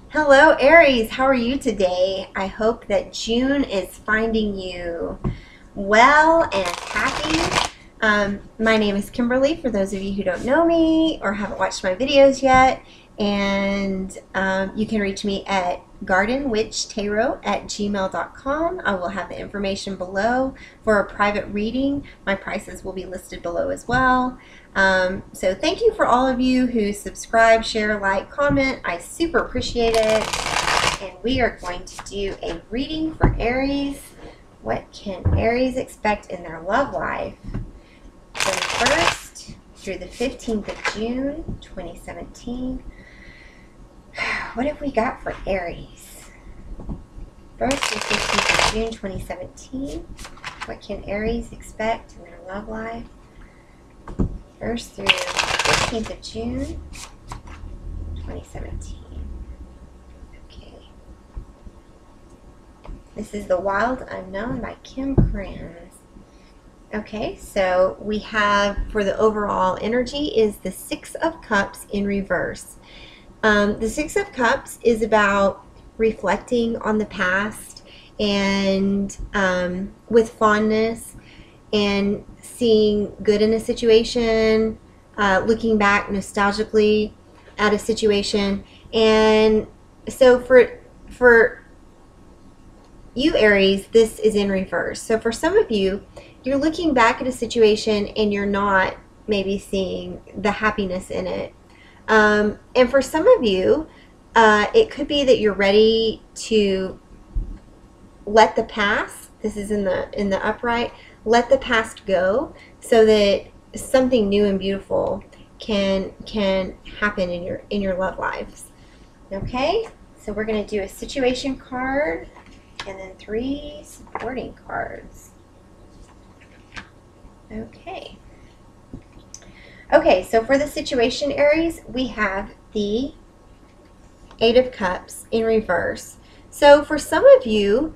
Hello, Aries. How are you today? I hope that June is finding you well and happy. My name is Kimberly, for those of you who don't know me or haven't watched my videos yet. And you can reach me at gardenwitchtarot@gmail.com. I will have the information below for a private reading. My prices will be listed below as well. So thank you for all of you who subscribe, share, like, comment. I super appreciate it. And we are going to do a reading for Aries. What can Aries expect in their love life from the 1st through the 15th of June, 2017? What have we got for Aries? 1st through 15th of June, 2017. What can Aries expect in their love life? 1st through 15th of June, 2017. Okay. This is The Wild Unknown by Kim Kranz. Okay, so we have, for the overall energy, is the Six of Cups in reverse. The Six of Cups is about reflecting on the past and with fondness and seeing good in a situation, looking back nostalgically at a situation. And so for you, Aries, this is in reverse. So for some of you, you're looking back at a situation and you're not maybe seeing the happiness in it. And for some of you, it could be that you're ready to let the past, this is in the upright, let the past go so that something new and beautiful can happen in your love lives. Okay, so we're going to do a situation card and then 3 supporting cards. Okay. Okay, so for the situation, Aries, we have the Eight of Cups in reverse. So for some of you,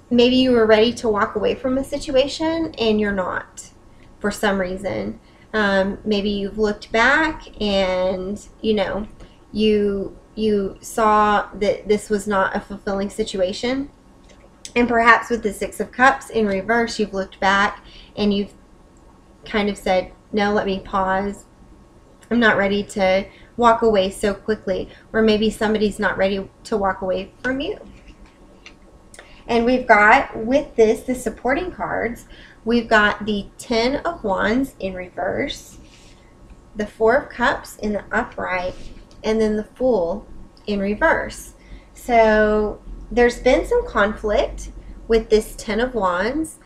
maybe you were ready to walk away from a situation and you're not for some reason. Maybe you've looked back and you saw that this was not a fulfilling situation. And perhaps with the Six of Cups in reverse, you've looked back and you've kind of said, no, let me pause. I'm not ready to walk away so quickly. Or maybe somebody's not ready to walk away from you. And we've got, with this, the supporting cards, we've got the Ten of Wands in reverse, the Four of Cups in the upright, and then the Fool in reverse. So there's been some conflict with this Ten of Wands,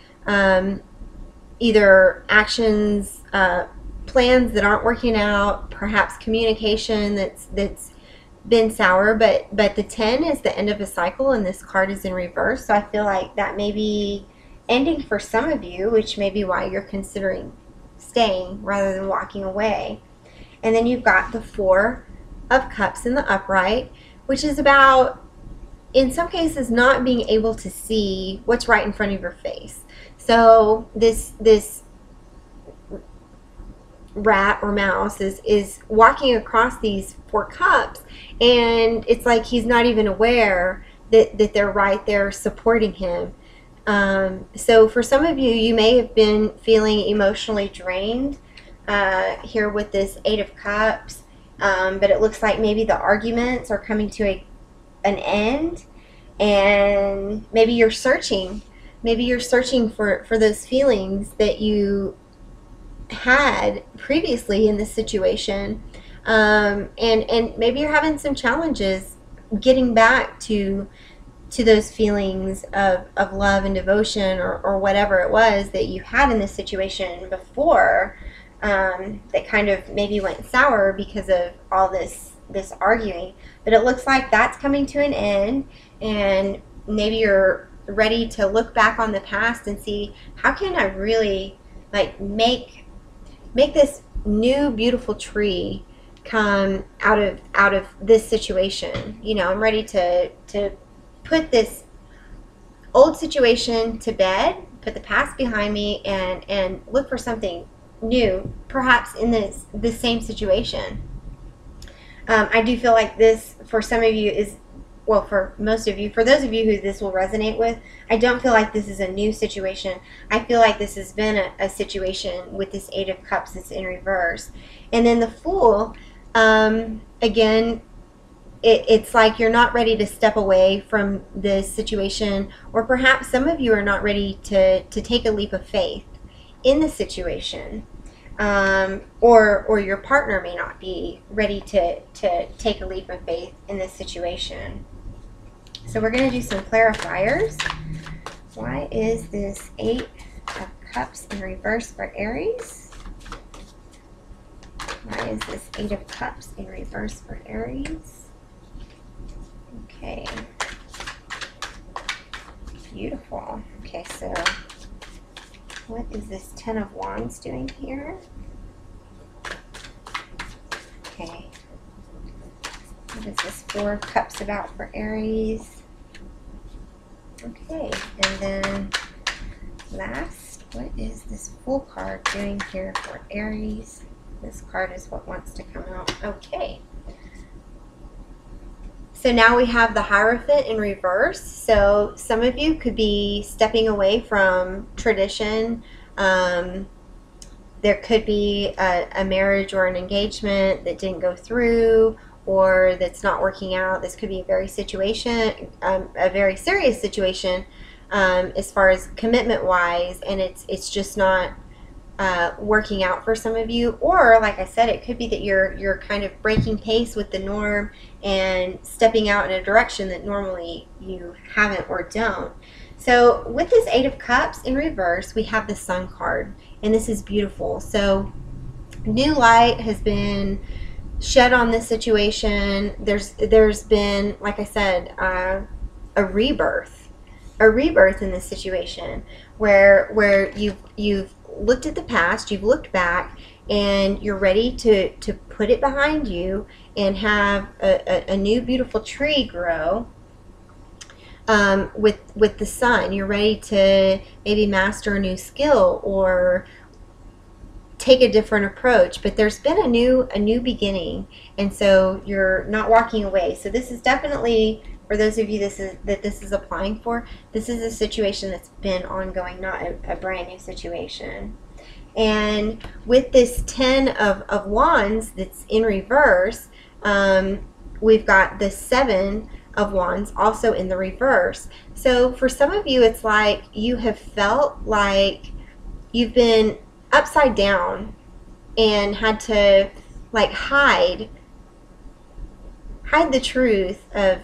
either actions, plans that aren't working out, perhaps communication that's been sour, but the 10 is the end of a cycle and this card is in reverse. So I feel like that may be ending for some of you, which may be why you're considering staying rather than walking away. And then you've got the Four of Cups in the upright, which is about, in some cases, not being able to see what's right in front of your face. So this rat or mouse is walking across these 4 cups, and it's like he's not even aware that they're right there supporting him. So for some of you, you may have been feeling emotionally drained here with this Eight of Cups, but it looks like maybe the arguments are coming to an end, and maybe you're searching for those feelings that you had previously in this situation, and maybe you're having some challenges getting back to those feelings of love and devotion, or whatever it was that you had in this situation before, that kind of maybe went sour because of all this arguing. But it looks like that's coming to an end, and maybe you're ready to look back on the past and see, how can I really make this new beautiful tree come out of this situation. I'm ready to put this old situation to bed, put the past behind me, and look for something new, perhaps in this same situation. I do feel like this, for some of you, is, well, for most of you, for those of you who this will resonate with, I don't feel like this is a new situation. I feel like this has been a situation with this Eight of Cups that's in reverse. And then the Fool, again, it's like you're not ready to step away from this situation, or perhaps some of you are not ready to take a leap of faith in the situation. Or your partner may not be ready to take a leap of faith in this situation. So we're going to do some clarifiers. Why is this Eight of Cups in reverse for Aries? Why is this Eight of Cups in reverse for Aries? Okay. Beautiful. Okay, so what is this Ten of Wands doing here? Okay. What is this Four of Cups about for Aries? Okay, and then last, what is this Fool card doing here for Aries? This card is what wants to come out. Okay. So now we have the Hierophant in reverse. So some of you could be stepping away from tradition. There could be a marriage or an engagement that didn't go through, or that's not working out. This could be a very serious situation as far as commitment wise, and it's just not working out for some of you. Or like I said, it could be that you're kind of breaking pace with the norm and stepping out in a direction that normally you haven't or don't. So with this Eight of Cups in reverse, we have the Sun card, and this is beautiful. So new light has been shed on this situation. There's been, like I said, a rebirth in this situation where you've looked at the past, you've looked back, and you're ready to put it behind you and have a new beautiful tree grow with the sun. You're ready to maybe master a new skill or take a different approach, but there's been a new beginning, and so you're not walking away. So this is definitely, for those of you this is applying for, this is a situation that's been ongoing, not a brand new situation. And with this Ten of Wands that's in reverse, we've got the Seven of Wands also in the reverse. So for some of you, it's like you have felt like you've been upside down and had to like hide the truth of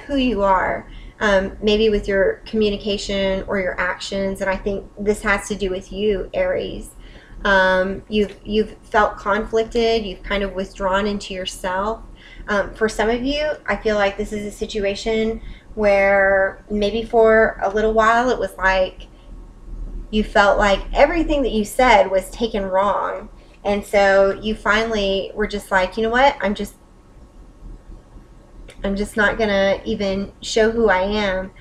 who you are, maybe with your communication or your actions. And I think this has to do with you, Aries. You've felt conflicted. You've kind of withdrawn into yourself. For some of you, I feel like this is a situation where maybe for a little while it was like you felt like everything that you said was taken wrong. And so you finally were just like, you know what, I'm just not gonna even show who I am,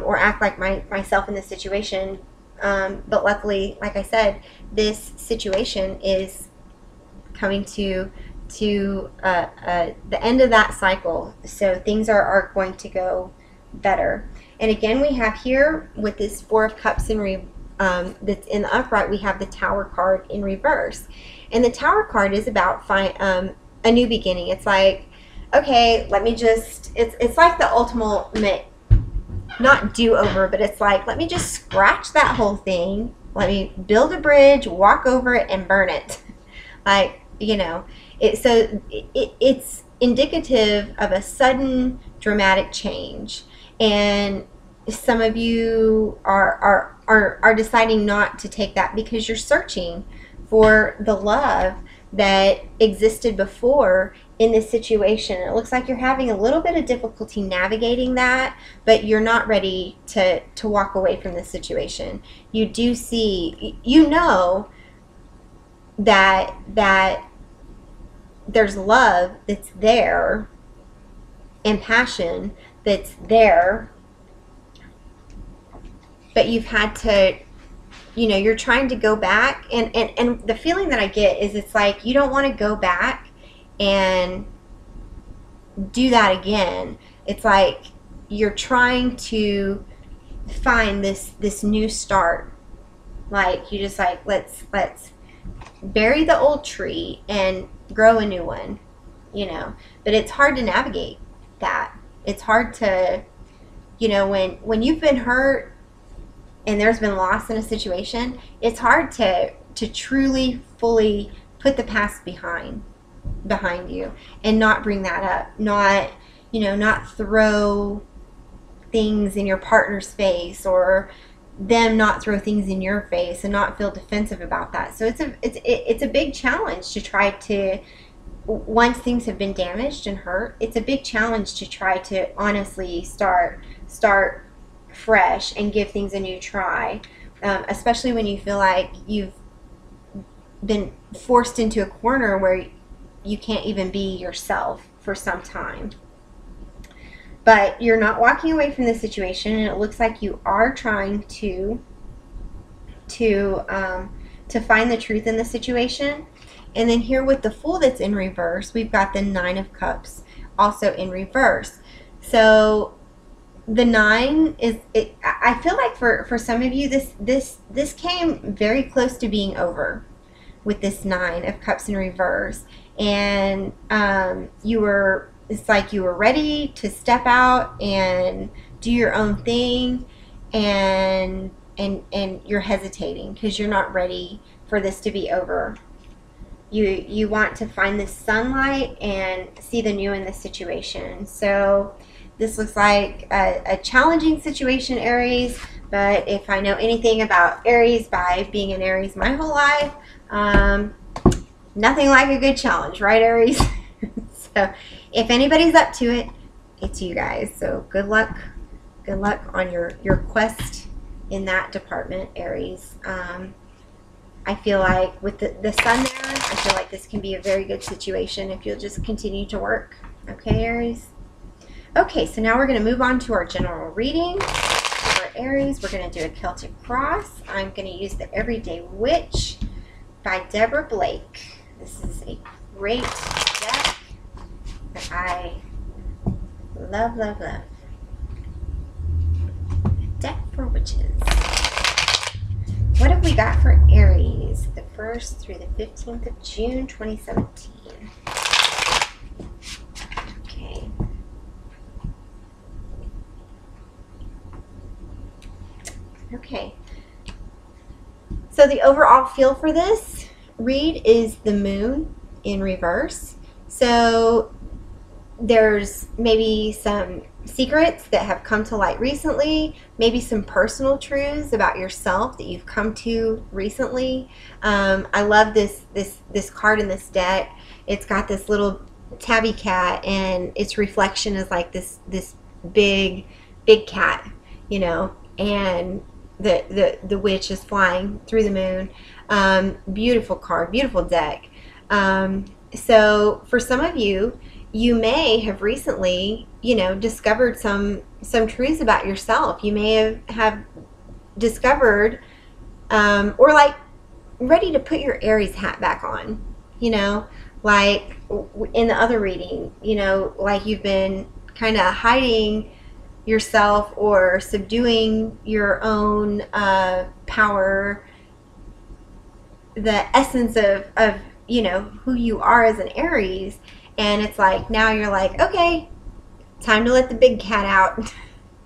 or act like myself in this situation. But luckily, like I said, this situation is coming to the end of that cycle. So things are going to go better. And again, we have here with this Four of Cups that's in the upright, we have the Tower card in reverse. And the Tower card is about a new beginning. It's like, okay, let me just, it's like the ultimate, not do-over, but it's like, let me just scratch that whole thing. Let me build a bridge, walk over it, and burn it. Like, you know, it's indicative of a sudden dramatic change. And some of you are deciding not to take that because you're searching for the love that existed before in this situation. It looks like you're having a little bit of difficulty navigating that, but you're not ready to walk away from this situation. You do see, you know that there's love that's there and passion that's there, but you've had to you know, you're trying to go back, and the feeling that I get is it's like you don't want to go back and do that again. It's like you're trying to find this new start. Like you just like, let's bury the old tree and grow a new one, you know. But it's hard to navigate that. It's hard to, you know, when you've been hurt and there's been loss in a situation, it's hard to truly fully put the past behind you and not bring that up, not, you know, not throw things in your partner's face, or them not throw things in your face and not feel defensive about that. So it's a big challenge to try to, once things have been damaged and hurt, it's a big challenge to try to honestly start fresh and give things a new try, especially when you feel like you've been forced into a corner where you can't even be yourself for some time. But you're not walking away from the situation, and it looks like you are trying to find the truth in the situation. And then here with the Fool that's in reverse, we've got the Nine of Cups also in reverse. So the 9 is, I feel like for some of you, this came very close to being over with this 9 of Cups in reverse. And it's like you were ready to step out and do your own thing, and you're hesitating because you're not ready for this to be over. You want to find the sunlight and see the new in this situation. So this looks like a challenging situation, Aries, but if I know anything about Aries by being an Aries my whole life, nothing like a good challenge, right, Aries? So if anybody's up to it, it's you guys. So good luck on your quest in that department, Aries. I feel like with the sun there, I feel like this can be a very good situation if you'll just continue to work. Okay, Aries? Okay, so now we're going to move on to our general reading. For Aries, we're going to do a Celtic Cross. I'm going to use the Everyday Witch by Deborah Blake. This is a great deck that I love, love, love. A deck for witches. What have we got for Aries, the 1st through the 15th of June, 2017? Okay. Okay. So the overall feel for this read is the Moon in reverse. So there's maybe some secrets that have come to light recently, maybe some personal truths about yourself that you've come to recently. I love this card in this deck. It's got this little tabby cat, and its reflection is like this big cat, you know, and the witch is flying through the moon. Beautiful card, beautiful deck. So for some of you, you may have recently, you know, discovered some truths about yourself. You may have discovered, or like ready to put your Aries hat back on, you know, like in the other reading, you know, like you've been kind of hiding yourself or subduing your own power, the essence of you know, who you are as an Aries. And it's like, now you're like, okay, time to let the big cat out.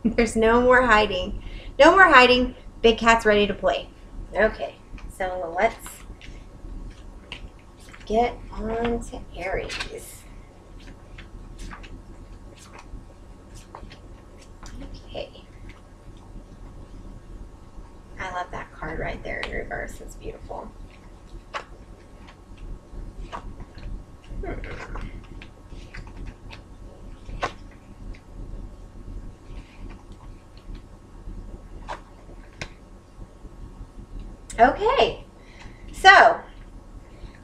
There's no more hiding. No more hiding. Big cat's ready to play. Okay, so let's get on to Aries. Okay. I love that card right there in reverse. It's beautiful. Okay, so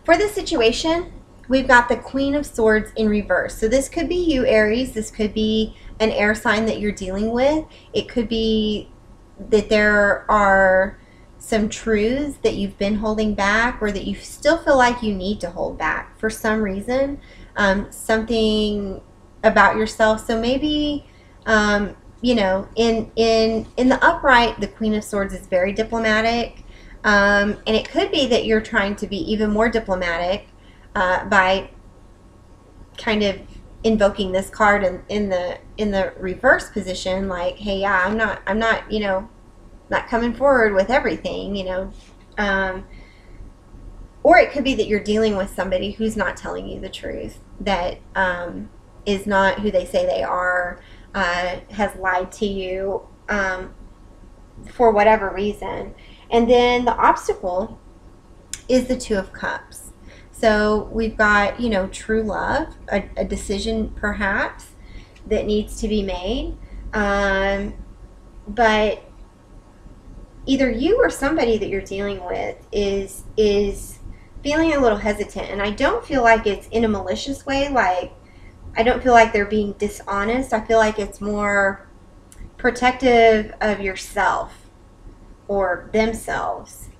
for this situation, we've got the Queen of Swords in reverse. So this could be you, Aries. This could be an air sign that you're dealing with. It could be that there are some truths that you've been holding back, or that you still feel like you need to hold back for some reason, something about yourself. So maybe, you know, in the upright, the Queen of Swords is very diplomatic, and it could be that you're trying to be even more diplomatic by kind of invoking this card in the reverse position, like, hey, yeah, I'm not, you know, not coming forward with everything, you know. Or it could be that you're dealing with somebody who's not telling you the truth, that is not who they say they are, has lied to you for whatever reason. And then the obstacle is the Two of Cups. So we've got, you know, true love, a decision perhaps that needs to be made. But either you or somebody that you're dealing with is feeling a little hesitant. And I don't feel like it's in a malicious way. Like, I don't feel like they're being dishonest. I feel like it's more protective of yourself or themselves,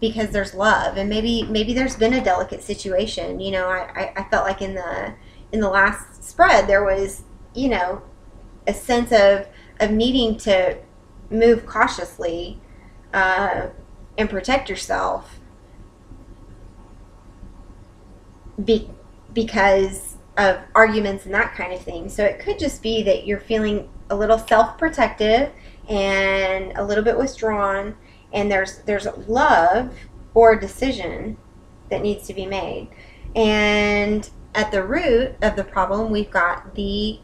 because there's love. And maybe there's been a delicate situation. You know, I felt like in the last spread there was, you know, a sense of needing to move cautiously and protect yourself because of arguments and that kind of thing. So it could just be that you're feeling a little self-protective and a little bit withdrawn, and there's love or a decision that needs to be made. And at the root of the problem, we've got the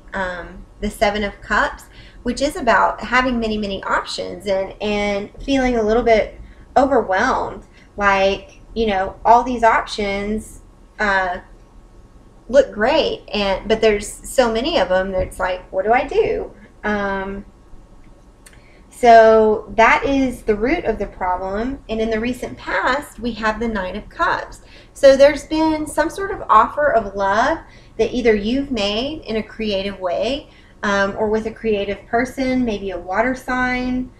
Seven of Cups, which is about having many options and feeling a little bit overwhelmed. Like, you know, all these options look great, but there's so many of them that it's like, what do I do? So that is the root of the problem. And in the recent past, we have the Nine of Cups. So there's been some sort of offer of love that either you've made in a creative way, or with a creative person, maybe a water sign.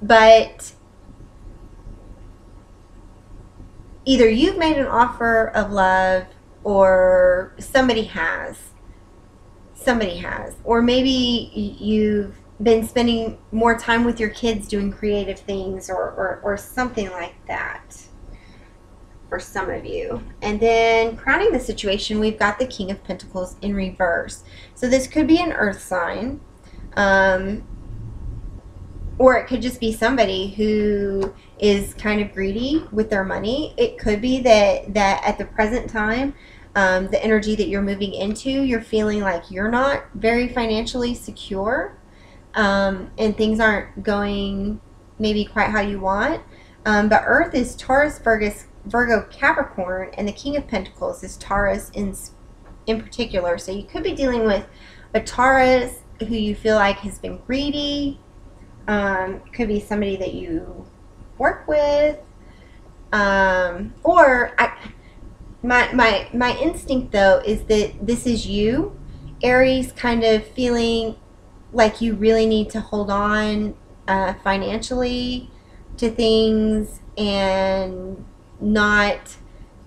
But either you've made an offer of love, or somebody has. Or maybe you've been spending more time with your kids doing creative things, or something like that for some of you. And then crowning the situation, we've got the King of Pentacles in reverse. So this could be an earth sign, or it could just be somebody who is kind of greedy with their money. It could be that at the present time, the energy that you're moving into, you're feeling like you're not very financially secure, and things aren't going maybe quite how you want. But Earth is Taurus, Virgo, Capricorn, and the King of Pentacles is Taurus in particular. So you could be dealing with a Taurus who you feel like has been greedy. Could be somebody that you work with, or my instinct though is that this is you, Aries, kind of feeling like you really need to hold on financially to things and not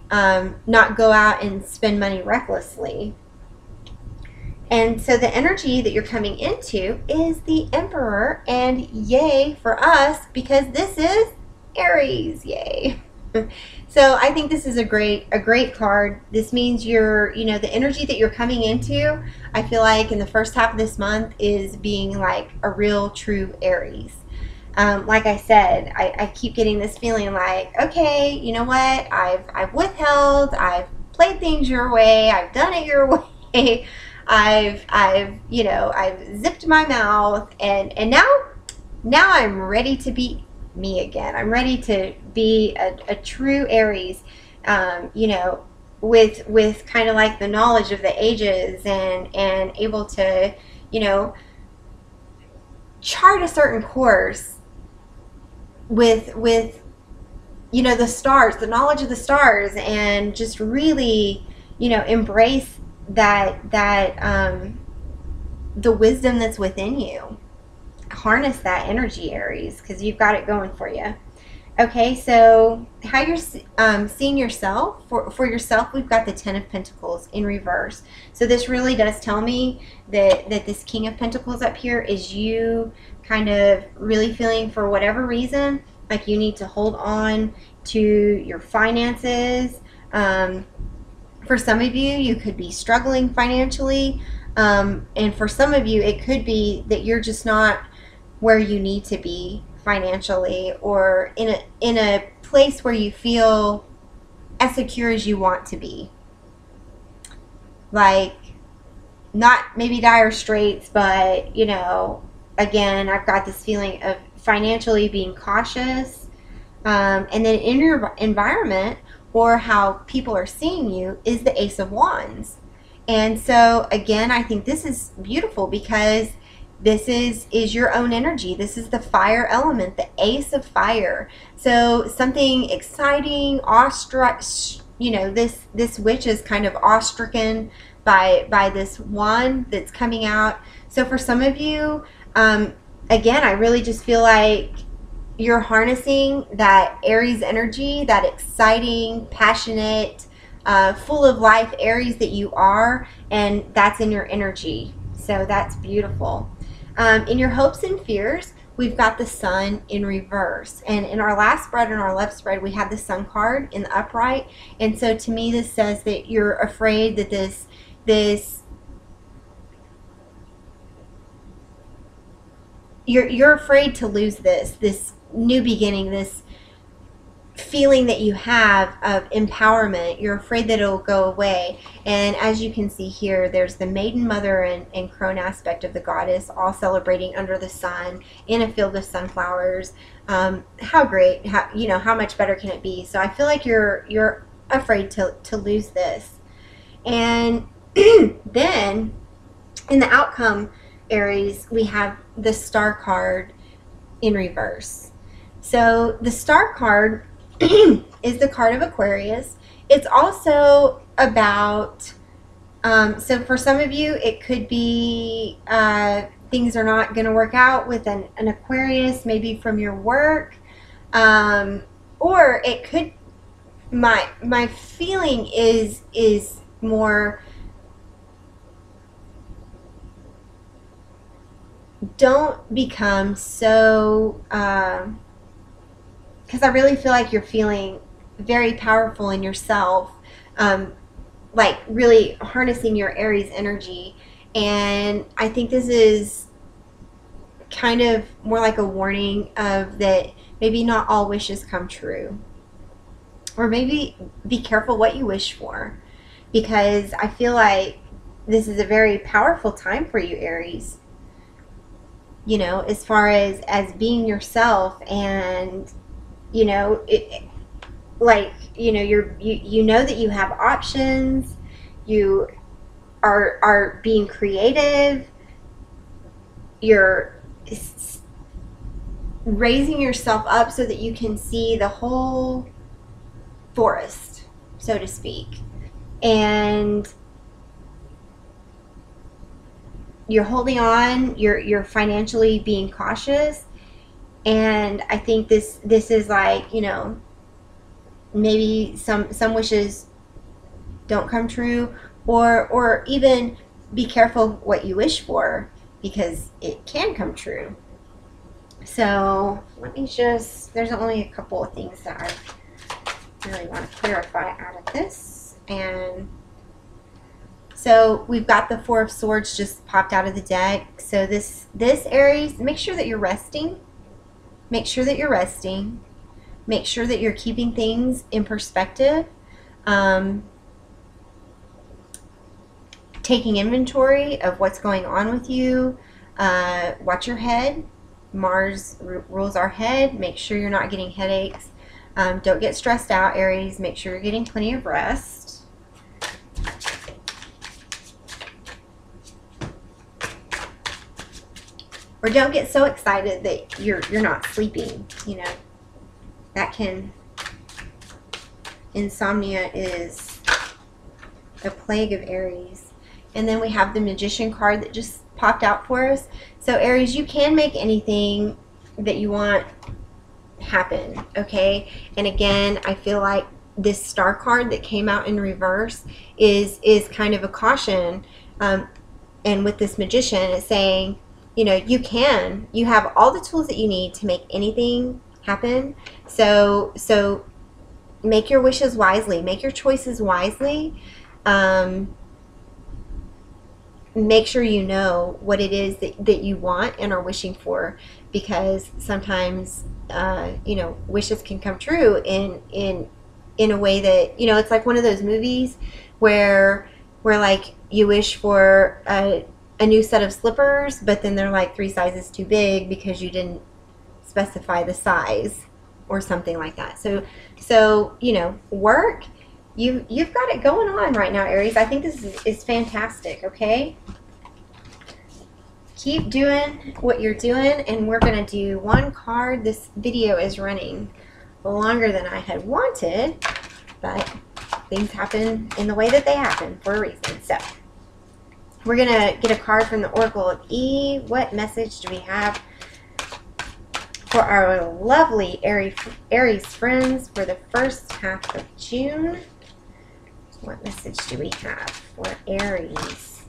go out and spend money recklessly. And so the energy that you're coming into is the Emperor, and yay for us, because this is Aries, yay. So I think this is a great card. This means you're, you know, the energy that you're coming into, I feel like in the first half of this month is being like a real true Aries. Like I said, I keep getting this feeling like, okay, you know what, I've withheld, I've played things your way, I've done it your way, I've zipped my mouth, and now I'm ready to be me again. I'm ready to be a true Aries, you know, with kind of like the knowledge of the ages and able to, you know, chart a certain course with you know, the stars, the knowledge of the stars, and just really, you know, embrace that the wisdom that's within you. harness that energy, Aries, because you've got it going for you. Okay, so how you're seeing yourself, for yourself, we've got the Ten of Pentacles in reverse. So this really does tell me that this King of Pentacles up here is you kind of really feeling, for whatever reason, like you need to hold on to your finances. For some of you, you could be struggling financially. And for some of you, it could be that you're just not where you need to be financially, or in a place where you feel as secure as you want to be. Like, not maybe dire straits, but, you know, again, I've got this feeling of financially being cautious. And then in your environment, or how people are seeing you, is the Ace of Wands. And so, again, I think this is beautiful because this is your own energy. This is the fire element, the Ace of Fire. So something exciting, awestruck, you know, this witch is kind of awestricken by this wand that's coming out. So for some of you, again, I really just feel like you're harnessing that Aries energy, that exciting, passionate, full of life Aries that you are, and that's in your energy. So that's beautiful. In your hopes and fears, we've got the Sun in reverse. And in our last spread, in our left spread, we had the Sun card in the upright. And so to me, this says that you're afraid that you're afraid to lose this new beginning, this feeling that you have of empowerment. You're afraid that it'll go away. And as you can see here, there's the maiden, mother, and crone aspect of the goddess, all celebrating under the sun in a field of sunflowers. How great, how much better can it be? So I feel like you're afraid to lose this. And then in the outcome, Aries, we have the Star card in reverse. So the Star card is the card of Aquarius. It's also about, so for some of you, it could be things are not going to work out with an Aquarius, maybe from your work, or it could, my feeling is more, don't become so, because I really feel like you're feeling very powerful in yourself, like really harnessing your Aries energy. And I think this is kind of more like a warning of that maybe not all wishes come true. Or maybe be careful what you wish for, because I feel like this is a very powerful time for you, Aries. You know, as far as being yourself, and you know, like, you know, you know that you have options. You are being creative. You're raising yourself up so that you can see the whole forest, so to speak. And you're holding on, you're financially being cautious. And I think this is like, you know, maybe some wishes don't come true, or even be careful what you wish for, because it can come true. So let me just, there's only a couple of things that I really want to clarify out of this. And so we've got the Four of Swords just popped out of the deck. So this Aries, make sure that you're resting. Make sure that you're resting. Make sure that you're keeping things in perspective. Taking inventory of what's going on with you. Watch your head. Mars rules our head. Make sure you're not getting headaches. Don't get stressed out, Aries. Make sure you're getting plenty of rest. Or don't get so excited that you're not sleeping. You know, that can, insomnia is a plague of Aries. And then we have the Magician card that just popped out for us. So Aries, you can make anything that you want happen, okay? And again, I feel like this star card that came out in reverse is kind of a caution. And with this magician, it's saying, you know, you have all the tools that you need to make anything happen. So make your wishes wisely, make your choices wisely. Make sure you know what it is that you want and are wishing for, because sometimes you know, wishes can come true in a way that, you know, it's like one of those movies where like you wish for a new set of slippers, but then they're like 3 sizes too big because you didn't specify the size or something like that. So you know, work. You've got it going on right now, Aries. I think this is fantastic, okay? Keep doing what you're doing, and we're going to do one card. This video is running longer than I had wanted, but things happen in the way that they happen for a reason. So we're going to get a card from the Oracle of E. What message do we have for our lovely Aries friends for the first half of June? What message do we have for Aries?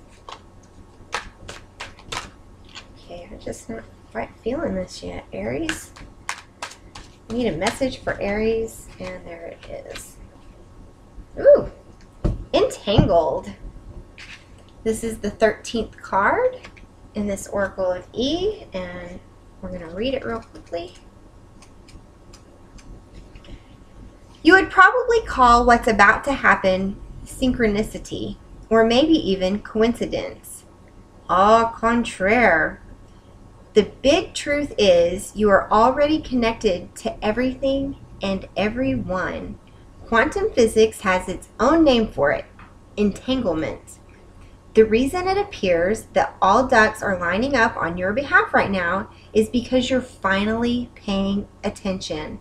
Okay, I'm just not quite feeling this yet, Aries. We need a message for Aries, and there it is. Ooh, Entangled. This is the 13th card in this Oracle of E, and we're going to read it real quickly. You would probably call what's about to happen synchronicity, or maybe even coincidence. Au contraire. The big truth is you are already connected to everything and everyone. Quantum physics has its own name for it, entanglement. The reason it appears that all ducks are lining up on your behalf right now is because you're finally paying attention.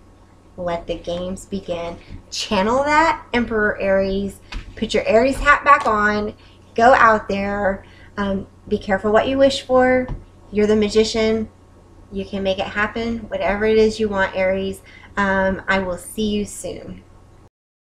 Let the games begin. Channel that, Emperor Aries. Put your Aries hat back on. Go out there. Be careful what you wish for. You're the magician. You can make it happen. Whatever it is you want, Aries. I will see you soon.